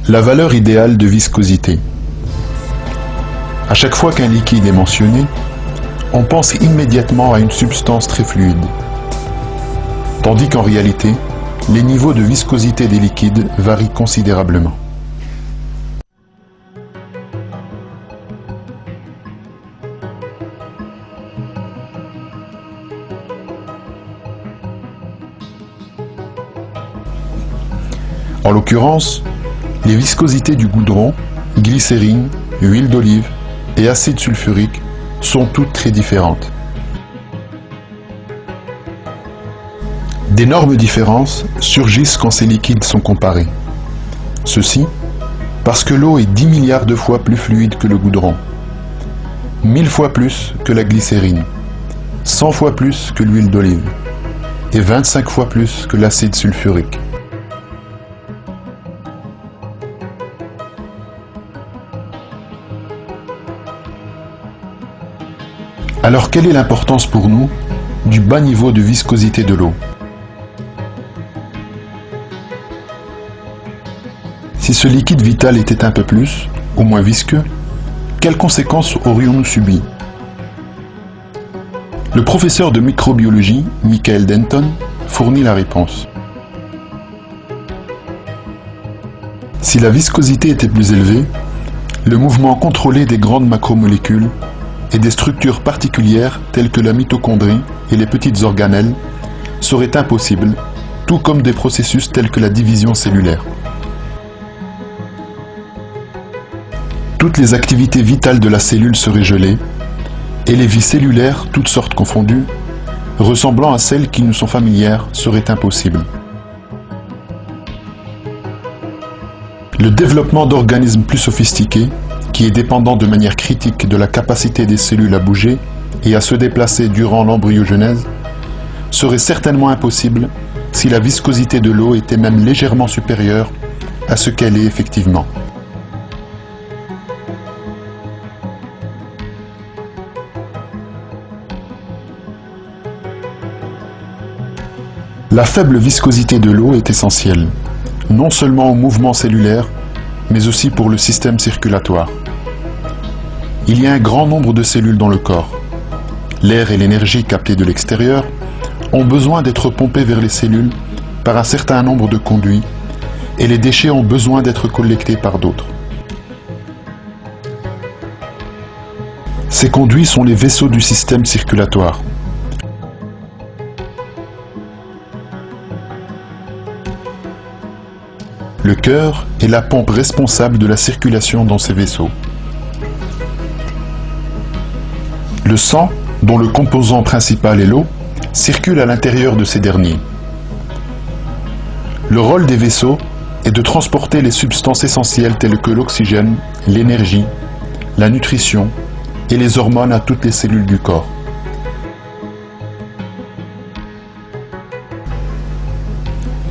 La valeur idéale de viscosité. À chaque fois qu'un liquide est mentionné, on pense immédiatement à une substance très fluide. Tandis qu'en réalité, les niveaux de viscosité des liquides varient considérablement. En l'occurrence, les viscosités du goudron, glycérine, huile d'olive et acide sulfurique sont toutes très différentes. D'énormes différences surgissent quand ces liquides sont comparés. Ceci parce que l'eau est 10 milliards de fois plus fluide que le goudron, 1000 fois plus que la glycérine, 100 fois plus que l'huile d'olive et 25 fois plus que l'acide sulfurique. Alors quelle est l'importance pour nous du bas niveau de viscosité de l'eau? Si ce liquide vital était un peu plus, ou moins visqueux, quelles conséquences aurions-nous subies? Le professeur de microbiologie, Michael Denton, fournit la réponse. Si la viscosité était plus élevée, le mouvement contrôlé des grandes macromolécules et des structures particulières telles que la mitochondrie et les petites organelles seraient impossibles, tout comme des processus tels que la division cellulaire. Toutes les activités vitales de la cellule seraient gelées, et les vies cellulaires, toutes sortes confondues, ressemblant à celles qui nous sont familières, seraient impossibles. Le développement d'organismes plus sophistiqués, qui est dépendant de manière critique de la capacité des cellules à bouger et à se déplacer durant l'embryogenèse, serait certainement impossible si la viscosité de l'eau était même légèrement supérieure à ce qu'elle est effectivement. La faible viscosité de l'eau est essentielle, non seulement au mouvement cellulaire, mais aussi pour le système circulatoire. Il y a un grand nombre de cellules dans le corps. L'air et l'énergie captées de l'extérieur ont besoin d'être pompés vers les cellules par un certain nombre de conduits, et les déchets ont besoin d'être collectés par d'autres. Ces conduits sont les vaisseaux du système circulatoire. Le cœur est la pompe responsable de la circulation dans ces vaisseaux. Le sang, dont le composant principal est l'eau, circule à l'intérieur de ces derniers. Le rôle des vaisseaux est de transporter les substances essentielles telles que l'oxygène, l'énergie, la nutrition et les hormones à toutes les cellules du corps.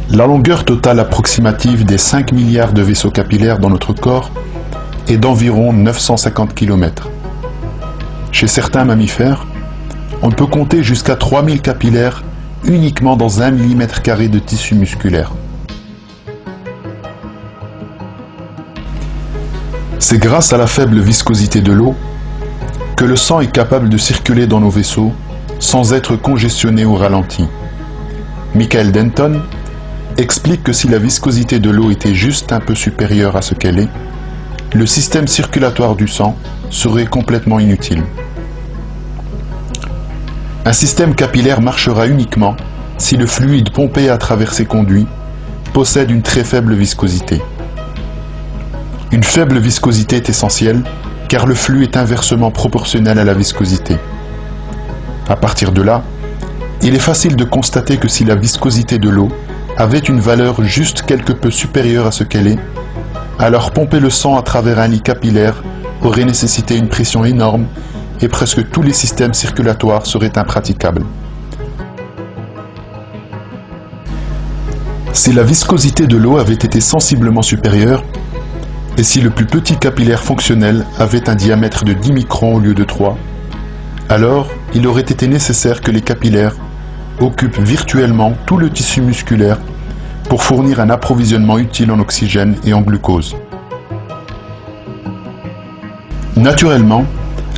La longueur totale approximative des 5 milliards de vaisseaux capillaires dans notre corps est d'environ 950 km. Chez certains mammifères, on peut compter jusqu'à 3000 capillaires uniquement dans 1 mm² de tissu musculaire. C'est grâce à la faible viscosité de l'eau que le sang est capable de circuler dans nos vaisseaux sans être congestionné ou ralenti. Michael Denton explique que si la viscosité de l'eau était juste un peu supérieure à ce qu'elle est, le système circulatoire du sang serait complètement inutile. Un système capillaire marchera uniquement si le fluide pompé à travers ses conduits possède une très faible viscosité. Une faible viscosité est essentielle car le flux est inversement proportionnel à la viscosité. À partir de là, il est facile de constater que si la viscosité de l'eau avait une valeur juste quelque peu supérieure à ce qu'elle est, alors pomper le sang à travers un lit capillaire aurait nécessité une pression énorme et presque tous les systèmes circulatoires seraient impraticables. Si la viscosité de l'eau avait été sensiblement supérieure, et si le plus petit capillaire fonctionnel avait un diamètre de 10 microns au lieu de 3, alors il aurait été nécessaire que les capillaires occupent virtuellement tout le tissu musculaire pour fournir un approvisionnement utile en oxygène et en glucose. Naturellement,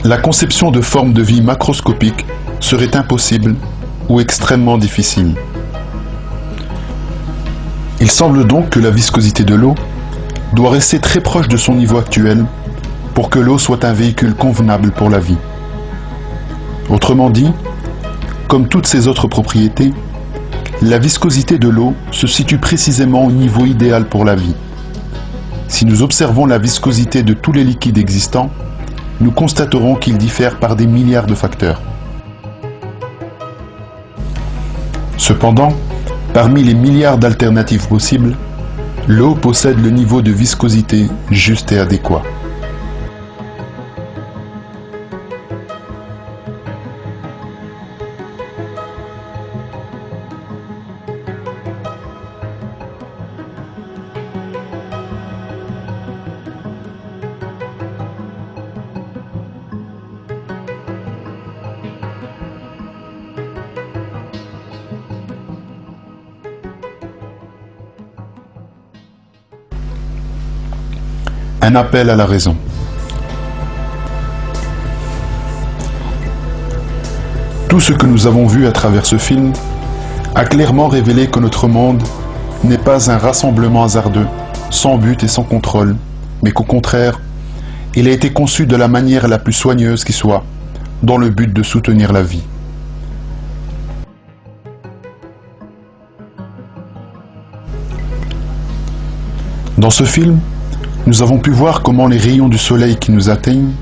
la conception de formes de vie macroscopiques serait impossible ou extrêmement difficile. Il semble donc que la viscosité de l'eau doit rester très proche de son niveau actuel pour que l'eau soit un véhicule convenable pour la vie. Autrement dit, comme toutes ses autres propriétés, la viscosité de l'eau se situe précisément au niveau idéal pour la vie. Si nous observons la viscosité de tous les liquides existants, nous constaterons qu'ils diffèrent par des milliards de facteurs. Cependant, parmi les milliards d'alternatives possibles, l'eau possède le niveau de viscosité juste et adéquat. Un appel à la raison. Tout ce que nous avons vu à travers ce film a clairement révélé que notre monde n'est pas un rassemblement hasardeux, sans but et sans contrôle, mais qu'au contraire, il a été conçu de la manière la plus soigneuse qui soit, dans le but de soutenir la vie. Dans ce film, nous avons pu voir comment les rayons du soleil qui nous atteignent,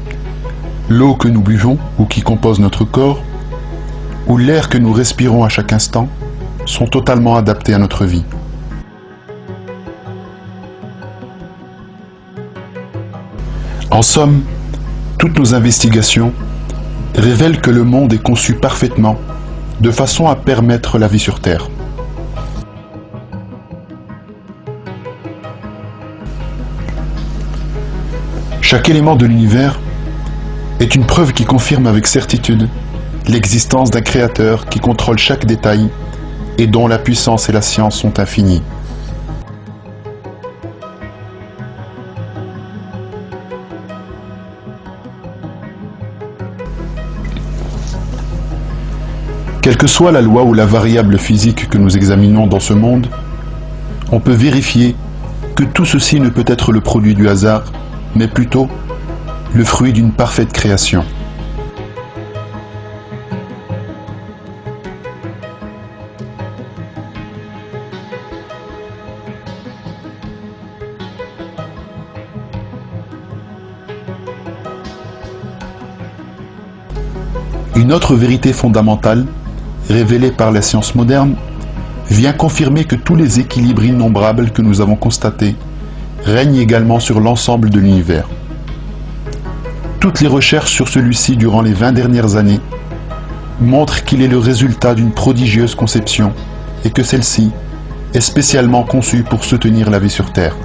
l'eau que nous buvons ou qui compose notre corps, ou l'air que nous respirons à chaque instant, sont totalement adaptés à notre vie. En somme, toutes nos investigations révèlent que le monde est conçu parfaitement de façon à permettre la vie sur Terre. Chaque élément de l'univers est une preuve qui confirme avec certitude l'existence d'un créateur qui contrôle chaque détail et dont la puissance et la science sont infinies. Quelle que soit la loi ou la variable physique que nous examinons dans ce monde, on peut vérifier que tout ceci ne peut être le produit du hasard, mais plutôt le fruit d'une parfaite création. Une autre vérité fondamentale, révélée par la science moderne, vient confirmer que tous les équilibres innombrables que nous avons constatés règne également sur l'ensemble de l'univers. Toutes les recherches sur celui-ci durant les 20 dernières années montrent qu'il est le résultat d'une prodigieuse conception et que celle-ci est spécialement conçue pour soutenir la vie sur Terre.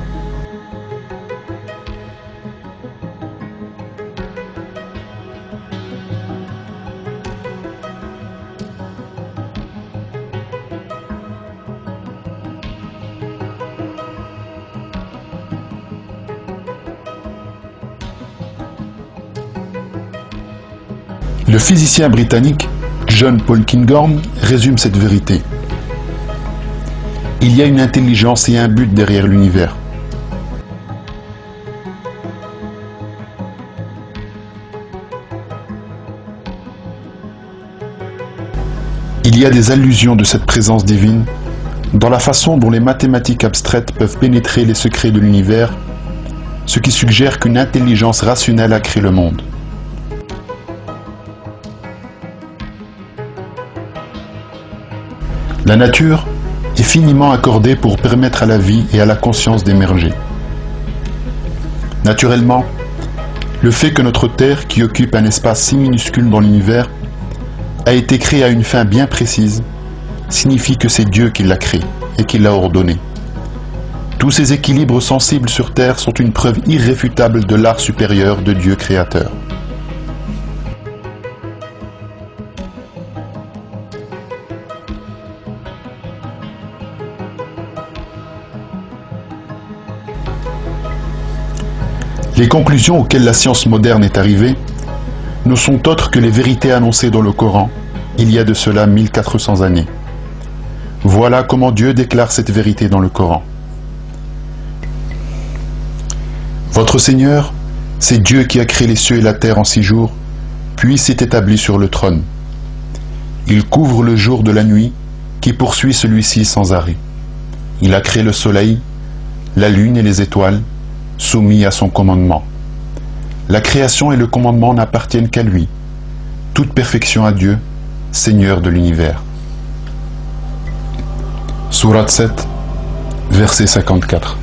Le physicien britannique John Polkinghorne résume cette vérité. Il y a une intelligence et un but derrière l'univers. Il y a des allusions de cette présence divine dans la façon dont les mathématiques abstraites peuvent pénétrer les secrets de l'univers, ce qui suggère qu'une intelligence rationnelle a créé le monde. La nature est finiment accordée pour permettre à la vie et à la conscience d'émerger. Naturellement, le fait que notre Terre, qui occupe un espace si minuscule dans l'univers, a été créée à une fin bien précise, signifie que c'est Dieu qui l'a créée et qui l'a ordonnée. Tous ces équilibres sensibles sur Terre sont une preuve irréfutable de l'art supérieur de Dieu créateur. Les conclusions auxquelles la science moderne est arrivée ne sont autres que les vérités annoncées dans le Coran, il y a de cela 1400 années. Voilà comment Dieu déclare cette vérité dans le Coran. Votre Seigneur, c'est Dieu qui a créé les cieux et la terre en 6 jours, puis s'est établi sur le trône. Il couvre le jour de la nuit, qui poursuit celui-ci sans arrêt. Il a créé le soleil, la lune et les étoiles, soumis à son commandement. La création et le commandement n'appartiennent qu'à lui. Toute perfection à Dieu, Seigneur de l'univers. Sourate 7, verset 54.